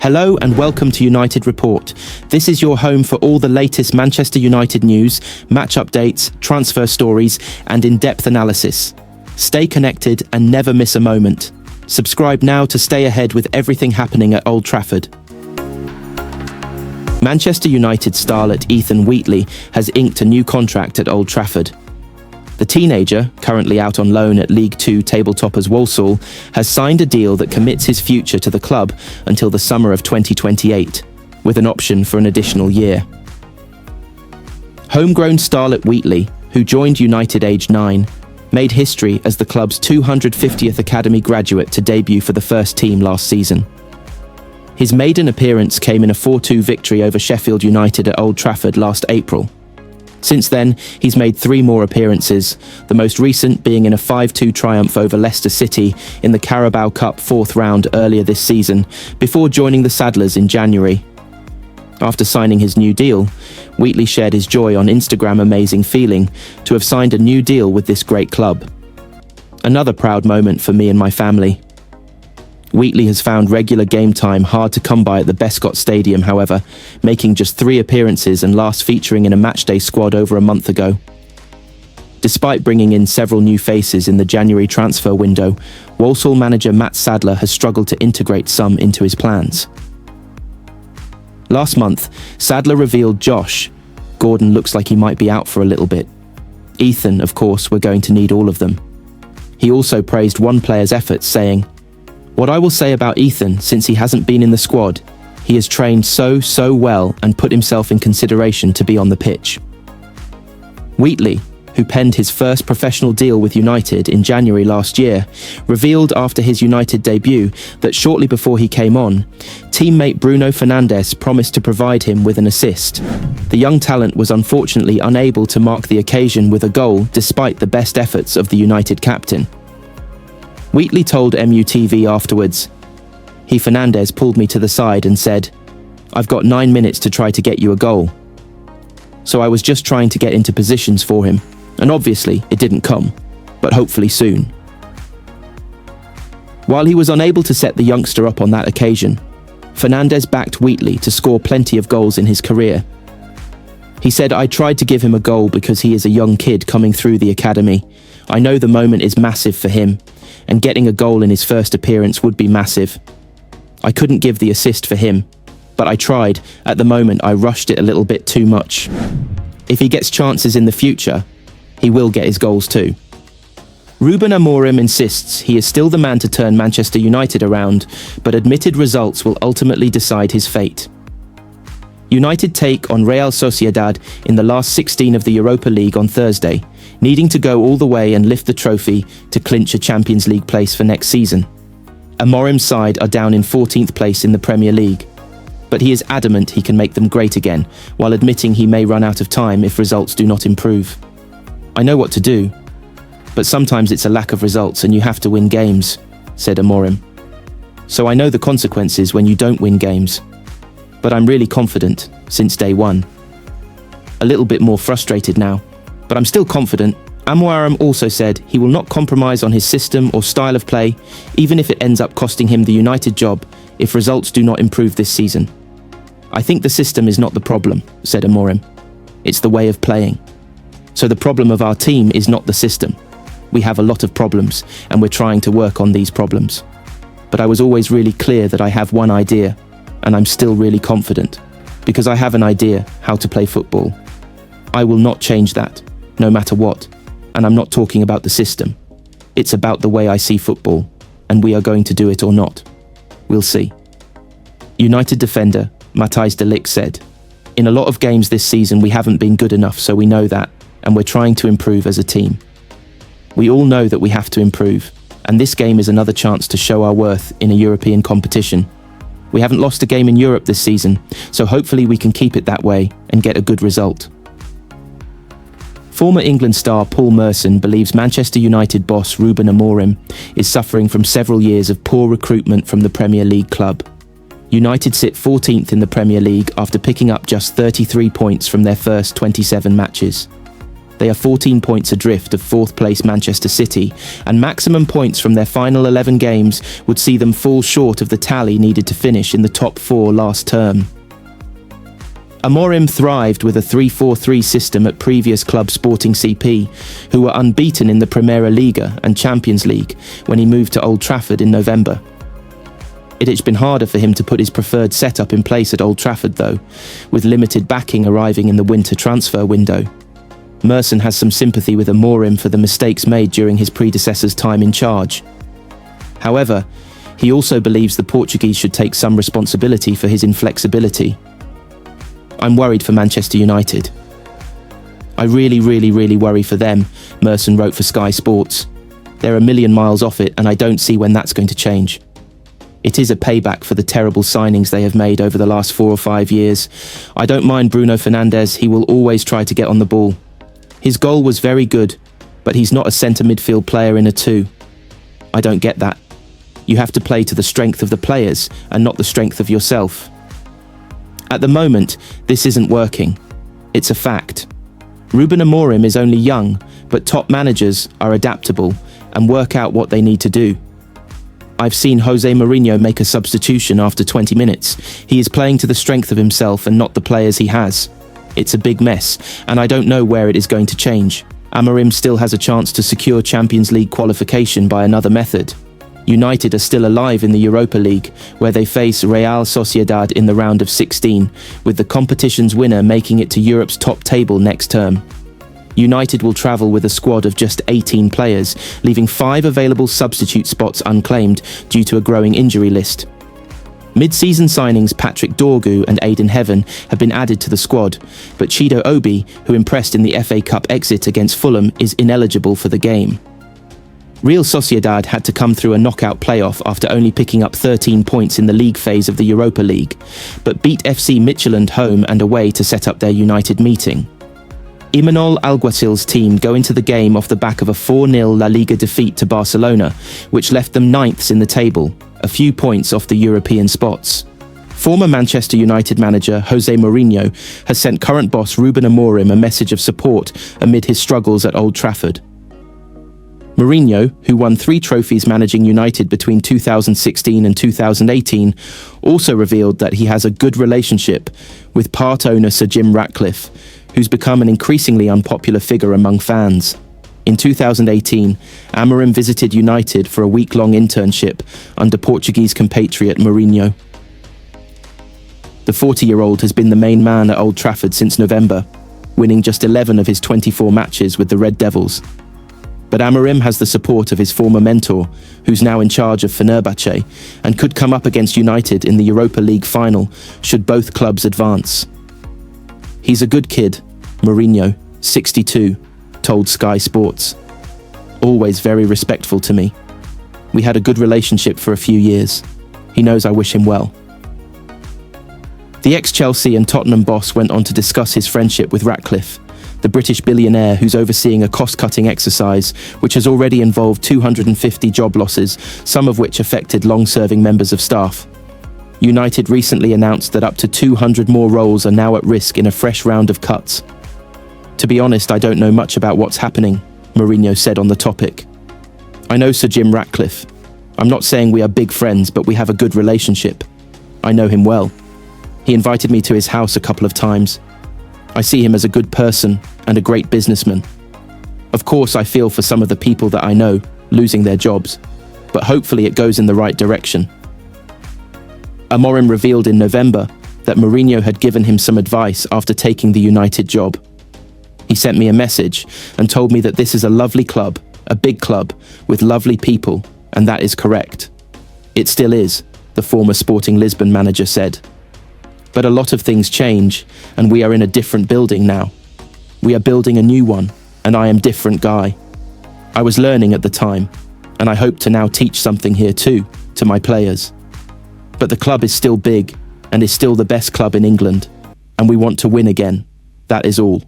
Hello and welcome to United Report. This is your home for all the latest Manchester United news, match updates, transfer stories, and in-depth analysis. Stay connected and never miss a moment. Subscribe now to stay ahead with everything happening at Old Trafford. Manchester United starlet Ethan Wheatley has inked a new contract at Old Trafford. The teenager, currently out on loan at League Two table toppers Walsall, has signed a deal that commits his future to the club until the summer of 2028, with an option for an additional year. Homegrown starlet Wheatley, who joined United aged 9, made history as the club's 250th academy graduate to debut for the first team last season. His maiden appearance came in a 4-2 victory over Sheffield United at Old Trafford last April. Since then, he's made 3 more appearances, the most recent being in a 5-2 triumph over Leicester City in the Carabao Cup 4th round earlier this season, before joining the Saddlers in January. After signing his new deal, Wheatley shared his joy on Instagram. Amazing feeling to have signed a new deal with this great club. Another proud moment for me and my family. Wheatley has found regular game time hard to come by at the Bescot Stadium, however, making just 3 appearances and last featuring in a matchday squad over a month ago. Despite bringing in several new faces in the January transfer window, Walsall manager Matt Sadler has struggled to integrate some into his plans. Last month, Sadler revealed Josh. Gordon looks like he might be out for a little bit. Ethan, of course, we're going to need all of them. He also praised one player's efforts, saying, "What I will say about Ethan, since he hasn't been in the squad, he has trained so well and put himself in consideration to be on the pitch." Wheatley, who penned his first professional deal with United in January last year, revealed after his United debut that shortly before he came on, teammate Bruno Fernandes promised to provide him with an assist. The young talent was unfortunately unable to mark the occasion with a goal despite the best efforts of the United captain. Wheatley told MUTV afterwards, Fernandes pulled me to the side and said, "I've got 9 minutes to try to get you a goal." So I was just trying to get into positions for him, and obviously it didn't come, but hopefully soon. While he was unable to set the youngster up on that occasion, Fernandes backed Wheatley to score plenty of goals in his career. He said, "I tried to give him a goal because he is a young kid coming through the academy. I know the moment is massive for him, and getting a goal in his first appearance would be massive. I couldn't give the assist for him, but I tried. At the moment, I rushed it a little bit too much. If he gets chances in the future, he will get his goals too." Ruben Amorim insists he is still the man to turn Manchester United around, but admitted results will ultimately decide his fate. United take on Real Sociedad in the last 16 of the Europa League on Thursday, needing to go all the way and lift the trophy to clinch a Champions League place for next season. Amorim's side are down in 14th place in the Premier League, but he is adamant he can make them great again, while admitting he may run out of time if results do not improve. "I know what to do, but sometimes it's a lack of results and you have to win games," said Amorim. "So I know the consequences when you don't win games. But I'm really confident since day one. A little bit more frustrated now, but I'm still confident." Amorim also said he will not compromise on his system or style of play, even if it ends up costing him the United job if results do not improve this season. "I think the system is not the problem," said Amorim. "It's the way of playing. So the problem of our team is not the system. We have a lot of problems, and we're trying to work on these problems. But I was always really clear that I have one idea, and I'm still really confident, because I have an idea how to play football. I will not change that, no matter what, and I'm not talking about the system. It's about the way I see football, and we are going to do it or not. We'll see." United defender Matthijs de Ligt said, "In a lot of games this season we haven't been good enough, so we know that, and we're trying to improve as a team. We all know that we have to improve, and this game is another chance to show our worth in a European competition. We haven't lost a game in Europe this season, so hopefully we can keep it that way and get a good result." Former England star Paul Merson believes Manchester United boss Ruben Amorim is suffering from several years of poor recruitment from the Premier League club. United sit 14th in the Premier League after picking up just 33 points from their first 27 matches. They are 14 points adrift of fourth-place Manchester City, and maximum points from their final 11 games would see them fall short of the tally needed to finish in the top 4 last term. Amorim thrived with a 3-4-3 system at previous club Sporting CP, who were unbeaten in the Primera Liga and Champions League when he moved to Old Trafford in November. It had been harder for him to put his preferred setup in place at Old Trafford though, with limited backing arriving in the winter transfer window. Merson has some sympathy with Amorim for the mistakes made during his predecessor's time in charge. However, he also believes the Portuguese should take some responsibility for his inflexibility. I'm worried for Manchester United. I really worry for them, Merson wrote for Sky Sports. They're a million miles off it and I don't see when that's going to change. It is a payback for the terrible signings they have made over the last 4 or 5 years. I don't mind Bruno Fernandes, he will always try to get on the ball. His goal was very good, but he's not a centre midfield player in a 2. I don't get that. You have to play to the strength of the players and not the strength of yourself. At the moment, this isn't working. It's a fact. Ruben Amorim is only young, but top managers are adaptable and work out what they need to do. I've seen Jose Mourinho make a substitution after 20 minutes. He is playing to the strength of himself and not the players he has. It's a big mess, and I don't know where it is going to change. Amorim still has a chance to secure Champions League qualification by another method. United are still alive in the Europa League, where they face Real Sociedad in the round of 16, with the competition's winner making it to Europe's top table next term. United will travel with a squad of just 18 players, leaving 5 available substitute spots unclaimed due to a growing injury list. Mid-season signings Patrick Dorgu and Aidan Heaven have been added to the squad, but Chido Obi, who impressed in the FA Cup exit against Fulham, is ineligible for the game. Real Sociedad had to come through a knockout playoff after only picking up 13 points in the league phase of the Europa League, but beat FC Midtjylland home and away to set up their United meeting. Imanol Alguacil's team go into the game off the back of a 4-0 La Liga defeat to Barcelona, which left them 9th in the table, a few points off the European spots. Former Manchester United manager Jose Mourinho has sent current boss Ruben Amorim a message of support amid his struggles at Old Trafford. Mourinho, who won 3 trophies managing United between 2016 and 2018, also revealed that he has a good relationship with part owner Sir Jim Ratcliffe, who's become an increasingly unpopular figure among fans. In 2018, Amorim visited United for a week-long internship under Portuguese compatriot Mourinho. The 40-year-old has been the main man at Old Trafford since November, winning just 11 of his 24 matches with the Red Devils. But Amorim has the support of his former mentor, who's now in charge of Fenerbahce, and could come up against United in the Europa League final should both clubs advance. He's a good kid, Mourinho, 62, told Sky Sports. Always very respectful to me. We had a good relationship for a few years. He knows I wish him well. The ex-Chelsea and Tottenham boss went on to discuss his friendship with Ratcliffe, the British billionaire who's overseeing a cost-cutting exercise which has already involved 250 job losses, some of which affected long-serving members of staff. United recently announced that up to 200 more roles are now at risk in a fresh round of cuts. To be honest, I don't know much about what's happening, Mourinho said on the topic. I know Sir Jim Ratcliffe. I'm not saying we are big friends, but we have a good relationship. I know him well. He invited me to his house a couple of times. I see him as a good person and a great businessman. Of course, I feel for some of the people that I know losing their jobs, but hopefully it goes in the right direction. Amorim revealed in November that Mourinho had given him some advice after taking the United job. He sent me a message and told me that this is a lovely club, a big club, with lovely people, and that is correct. It still is, the former Sporting Lisbon manager said. But a lot of things change, and we are in a different building now. We are building a new one, and I am a different guy. I was learning at the time, and I hope to now teach something here too, to my players. But the club is still big, and is still the best club in England, and we want to win again. That is all.